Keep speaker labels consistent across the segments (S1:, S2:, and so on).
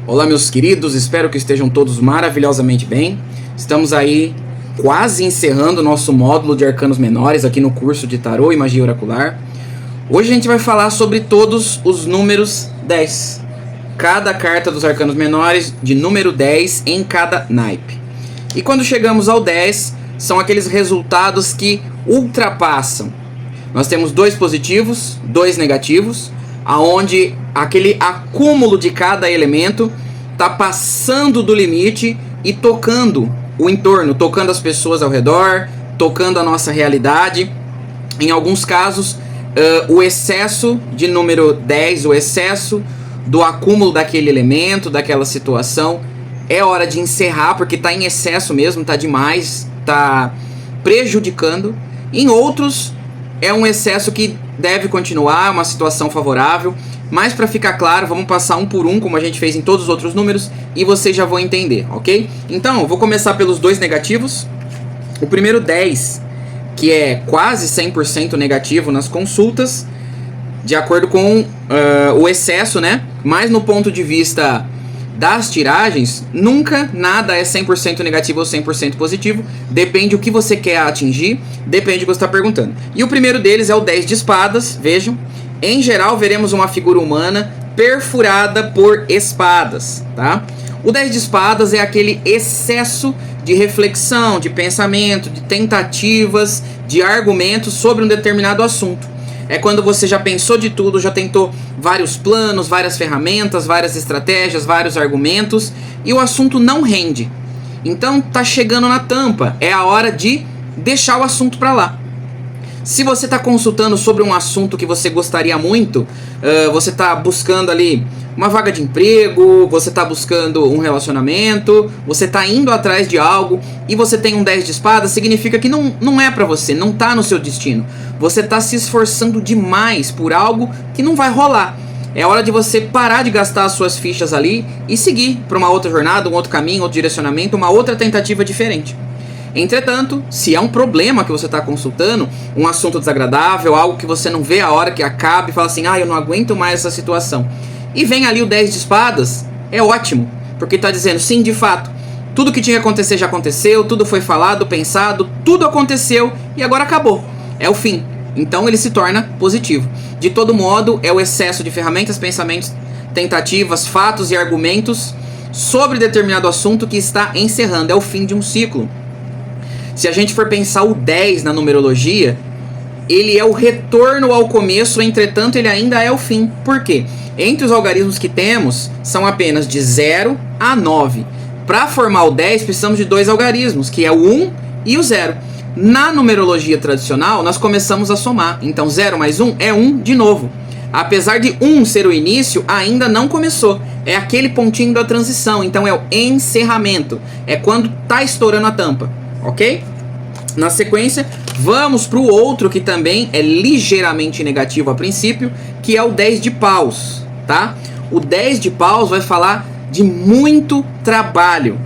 S1: Olá, meus queridos, espero que estejam todos maravilhosamente bem. Estamos aí quase encerrando o nosso módulo de arcanos menores aqui no curso de Tarô e Magia Oracular. Hoje a gente vai falar sobre todos os números 10. Cada carta dos arcanos menores de número 10 em cada naipe. E quando chegamos ao 10, são aqueles resultados que ultrapassam. Nós temos 2 positivos, 2 negativos, aonde aquele acúmulo de cada elemento está passando do limite e tocando o entorno, tocando as pessoas ao redor, tocando a nossa realidade. Em alguns casos, o excesso de número 10, o excesso do acúmulo daquele elemento, daquela situação, é hora de encerrar, porque está em excesso mesmo, está demais, está prejudicando. Em outros, é um excesso que deve continuar, uma situação favorável. Mas para ficar claro, vamos passar um por um, como a gente fez em todos os outros números, e vocês já vão entender, ok? Então, eu vou começar pelos 2 negativos. O primeiro 10, que é quase 100% negativo nas consultas, de acordo com o excesso, né? Mas no ponto de vista das tiragens, nunca nada é 100% negativo ou 100% positivo. Depende do que você quer atingir, depende do que você está perguntando. E o primeiro deles é o 10 de espadas, vejam. Em geral, veremos uma figura humana perfurada por espadas, tá? O 10 de espadas é aquele excesso de reflexão, de pensamento, de tentativas, de argumentos sobre um determinado assunto. É quando você já pensou de tudo, já tentou vários planos, várias ferramentas, várias estratégias, vários argumentos, e o assunto não rende. Então tá chegando na tampa, é a hora de deixar o assunto para lá. Se você está consultando sobre um assunto que você gostaria muito, você está buscando ali uma vaga de emprego, você está buscando um relacionamento, você está indo atrás de algo e você tem um 10 de espadas, significa que não é para você, não está no seu destino. Você está se esforçando demais por algo que não vai rolar. É hora de você parar de gastar as suas fichas ali e seguir para uma outra jornada, um outro caminho, outro direcionamento, uma outra tentativa diferente. Entretanto, se é um problema que você está consultando, um assunto desagradável, algo que você não vê a hora que acabe, e fala assim, eu não aguento mais essa situação, e vem ali o 10 de espadas, é ótimo, porque está dizendo, sim, de fato, tudo que tinha que acontecer já aconteceu, tudo foi falado, pensado, tudo aconteceu e agora acabou, é o fim. Então ele se torna positivo. De todo modo, é o excesso de ferramentas, pensamentos, tentativas, fatos e argumentos sobre determinado assunto que está encerrando, é o fim de um ciclo. Se a gente for pensar o 10 na numerologia, ele é o retorno ao começo, entretanto ele ainda é o fim. Por quê? Entre os algarismos que temos, são apenas de 0 a 9. Para formar o 10, precisamos de 2 algarismos, que é o 1 e o 0. Na numerologia tradicional, nós começamos a somar. Então 0 mais 1 é 1 de novo. Apesar de 1 ser o início, ainda não começou. É aquele pontinho da transição, então é o encerramento. É quando está estourando a tampa. Ok? Na sequência, vamos para o outro que também é ligeiramente negativo a princípio, que é o 10 de paus, tá? O 10 de paus vai falar de muito trabalho.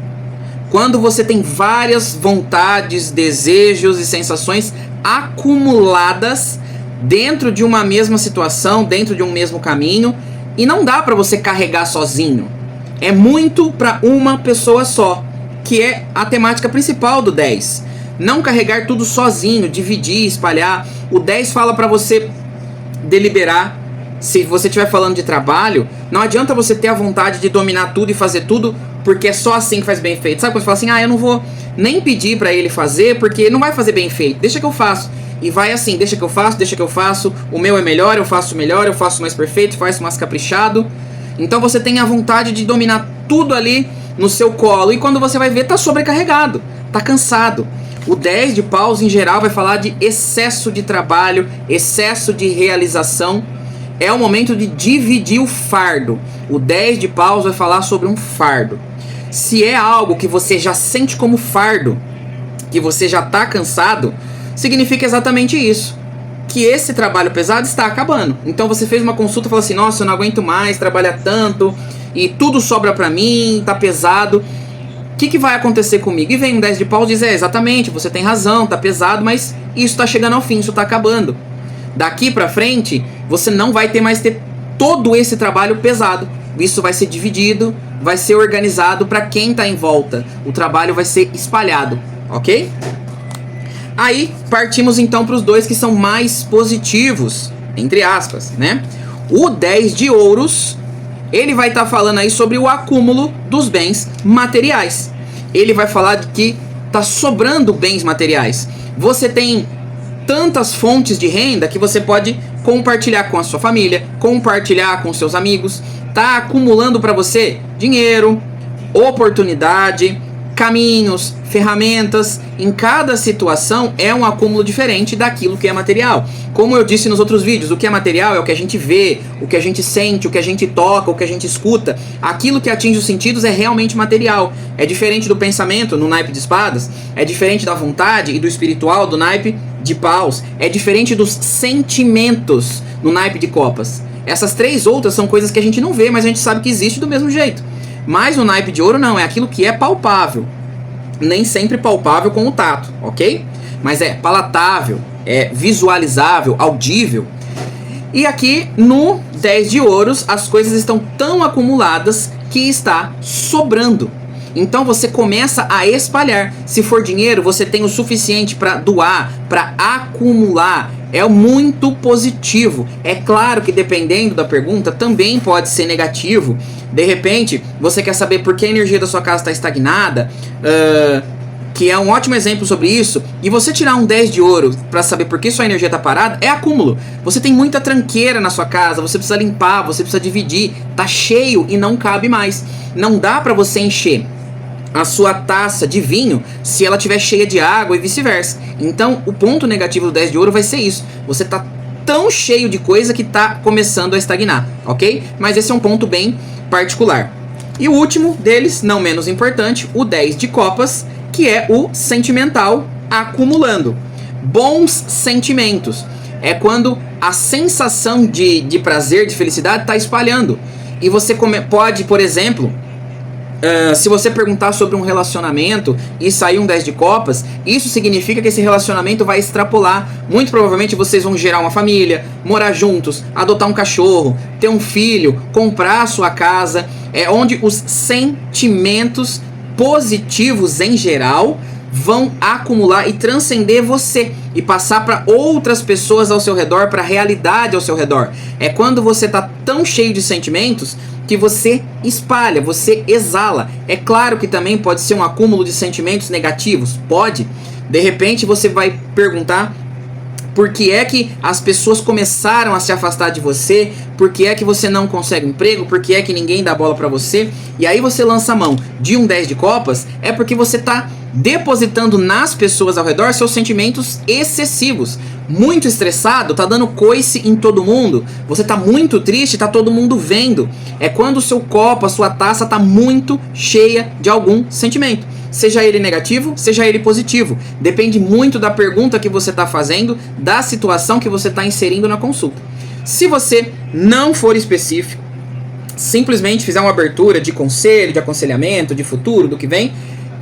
S1: Quando você tem várias vontades, desejos e sensações acumuladas dentro de uma mesma situação, dentro de um mesmo caminho, e não dá para você carregar sozinho. É muito para uma pessoa só, que é a temática principal do 10. Não carregar tudo sozinho, dividir, espalhar. O 10 fala para você deliberar. Se você estiver falando de trabalho, não adianta você ter a vontade de dominar tudo e fazer tudo, porque é só assim que faz bem feito. Sabe quando você fala assim, eu não vou nem pedir para ele fazer, porque não vai fazer bem feito. Deixa que eu faço. E vai assim, deixa que eu faço. O meu é melhor, eu faço mais perfeito, faço mais caprichado. Então você tem a vontade de dominar tudo ali no seu colo, e quando você vai ver, tá sobrecarregado, tá cansado. O 10 de paus em geral vai falar de excesso de trabalho, excesso de realização. É o momento de dividir o fardo. O 10 de paus vai falar sobre um fardo. Se é algo que você já sente como fardo, que você já tá cansado, significa exatamente isso, que esse trabalho pesado está acabando. Então você fez uma consulta e falou assim, nossa, eu não aguento mais trabalhar tanto, e tudo sobra pra mim, tá pesado. O que vai acontecer comigo? E vem um 10 de paus e diz, exatamente, você tem razão, tá pesado, mas isso tá chegando ao fim, isso tá acabando. Daqui pra frente, você não vai ter mais todo esse trabalho pesado. Isso vai ser dividido, vai ser organizado para quem está em volta. O trabalho vai ser espalhado, ok? Aí partimos então para os dois que são mais positivos, entre aspas, né? O 10 de ouros, ele vai estar falando aí sobre o acúmulo dos bens materiais. Ele vai falar de que tá sobrando bens materiais. Você tem tantas fontes de renda que você pode compartilhar com a sua família, compartilhar com seus amigos. Tá acumulando para você dinheiro, oportunidade, caminhos, ferramentas. Em cada situação é um acúmulo diferente daquilo que é material. Como eu disse nos outros vídeos, o que é material é o que a gente vê, o que a gente sente, o que a gente toca, o que a gente escuta. Aquilo que atinge os sentidos é realmente material. É diferente do pensamento no naipe de espadas, é diferente da vontade e do espiritual do naipe de paus, é diferente dos sentimentos no naipe de copas. Essas três outras são coisas que a gente não vê, mas a gente sabe que existe do mesmo jeito. Mas o naipe de ouro não, é aquilo que é palpável. Nem sempre palpável com o tato, ok? Mas é palatável, é visualizável, audível. E aqui no 10 de ouros as coisas estão tão acumuladas que está sobrando. Então você começa a espalhar. Se for dinheiro, você tem o suficiente para doar, para acumular. É muito positivo. É claro que dependendo da pergunta também pode ser negativo. De repente, você quer saber por que a energia da sua casa está estagnada, que é um ótimo exemplo sobre isso, e você tirar um 10 de ouro para saber por que sua energia está parada, é acúmulo. Você tem muita tranqueira na sua casa, você precisa limpar, você precisa dividir, tá cheio e não cabe mais. Não dá para você encher a sua taça de vinho se ela estiver cheia de água e vice-versa. Então o ponto negativo do 10 de ouro vai ser isso. Você tá tão cheio de coisa que tá começando a estagnar, ok? Mas esse é um ponto bem particular. E o último deles, não menos importante, o 10 de copas, que é o sentimental acumulando. Bons sentimentos. É quando a sensação de prazer, de felicidade tá espalhando. E você pode, por exemplo, se você perguntar sobre um relacionamento e sair um 10 de copas, isso significa que esse relacionamento vai extrapolar. Muito provavelmente vocês vão gerar uma família, morar juntos, adotar um cachorro, ter um filho, comprar a sua casa. É onde os sentimentos positivos em geral vão acumular e transcender você e passar para outras pessoas ao seu redor, para a realidade ao seu redor. É quando você está tão cheio de sentimentos que você espalha, você exala. É claro que também pode ser um acúmulo de sentimentos negativos, pode. De repente você vai perguntar por que é que as pessoas começaram a se afastar de você, por que é que você não consegue emprego, por que é que ninguém dá bola pra você, e aí você lança a mão de um 10 de copas, é porque você tá depositando nas pessoas ao redor seus sentimentos excessivos. Muito estressado, tá dando coice em todo mundo. Você tá muito triste, tá todo mundo vendo. É quando o seu copo, a sua taça tá muito cheia de algum sentimento. Seja ele negativo, seja ele positivo. Depende muito da pergunta que você está fazendo, da situação que você está inserindo na consulta. Se você não for específico, simplesmente fizer uma abertura de conselho, de aconselhamento, de futuro, do que vem,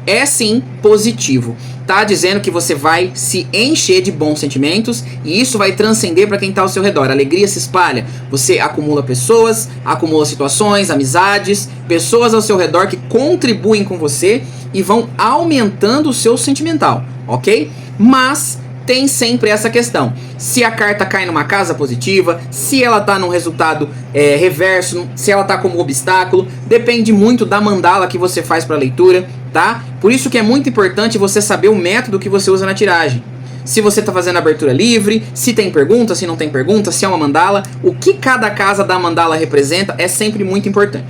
S1: é sim positivo. Tá dizendo que você vai se encher de bons sentimentos e isso vai transcender para quem está ao seu redor. A alegria se espalha. Você acumula pessoas, acumula situações, amizades, pessoas ao seu redor que contribuem com você e vão aumentando o seu sentimental, ok? Mas tem sempre essa questão. Se a carta cai numa casa positiva, se ela tá num resultado reverso, se ela tá como obstáculo, depende muito da mandala que você faz para a leitura, tá? Por isso que é muito importante você saber o método que você usa na tiragem. Se você tá fazendo abertura livre, se tem pergunta, se não tem pergunta, se é uma mandala, o que cada casa da mandala representa é sempre muito importante.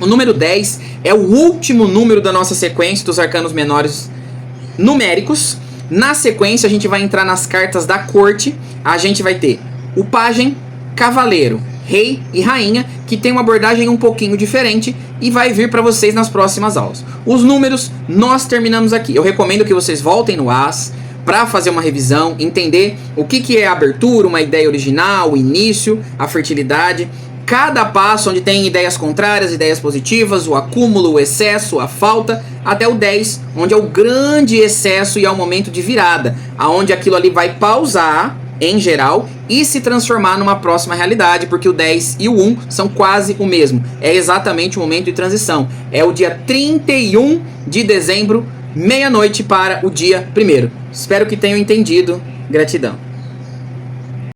S1: O número 10 é o último número da nossa sequência dos arcanos menores numéricos. Na sequência a gente vai entrar nas cartas da corte. A gente vai ter o pajem, cavaleiro, rei e rainha, que tem uma abordagem um pouquinho diferente e vai vir para vocês nas próximas aulas. Os números nós terminamos aqui. Eu recomendo que vocês voltem no As para fazer uma revisão, entender o que é a abertura, uma ideia original, o início, a fertilidade. Cada passo onde tem ideias contrárias, ideias positivas, o acúmulo, o excesso, a falta, até o 10, onde é o grande excesso e é o momento de virada, aonde aquilo ali vai pausar em geral e se transformar numa próxima realidade, porque o 10 e o 1 são quase o mesmo. É exatamente o momento de transição. É o dia 31 de dezembro, meia-noite para o dia 1º. Espero que tenham entendido. Gratidão.